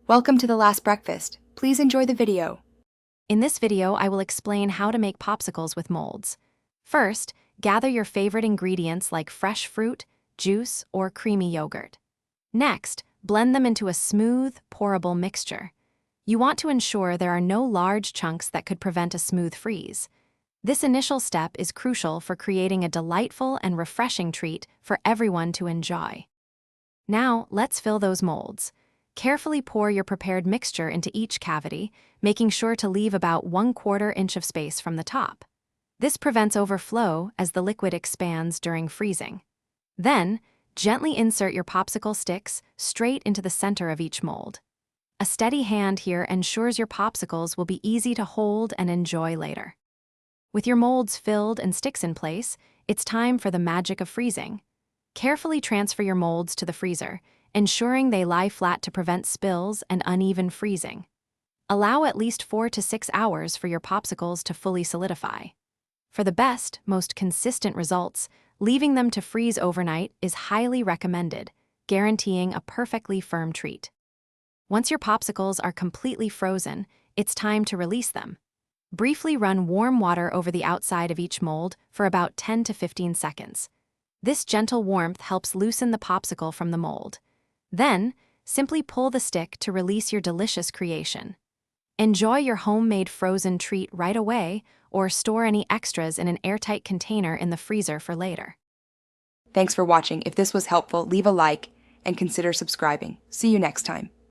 Welcome to the last breakfast. Please enjoy the video. In this video, I will explain how to make popsicles with molds. First, gather your favorite ingredients like fresh fruit, juice, or creamy yogurt. Next, blend them into a smooth, pourable mixture. You want to ensure there are no large chunks that could prevent a smooth freeze. This initial step is crucial for creating a delightful and refreshing treat for everyone to enjoy. Now, let's fill those molds. Carefully pour your prepared mixture into each cavity, making sure to leave about 1/4 inch of space from the top. This prevents overflow as the liquid expands during freezing. Then, gently insert your popsicle sticks straight into the center of each mold. A steady hand here ensures your popsicles will be easy to hold and enjoy later. With your molds filled and sticks in place, it's time for the magic of freezing. Carefully transfer your molds to the freezer, ensuring they lie flat to prevent spills and uneven freezing. Allow at least 4 to 6 hours for your popsicles to fully solidify. For the best, most consistent results, leaving them to freeze overnight is highly recommended, guaranteeing a perfectly firm treat. Once your popsicles are completely frozen, it's time to release them. Briefly run warm water over the outside of each mold for about 10 to 15 seconds. This gentle warmth helps loosen the popsicle from the mold. Then, simply pull the stick to release your delicious creation. Enjoy your homemade frozen treat right away, or store any extras in an airtight container in the freezer for later. Thanks for watching. If this was helpful, leave a like and consider subscribing. See you next time.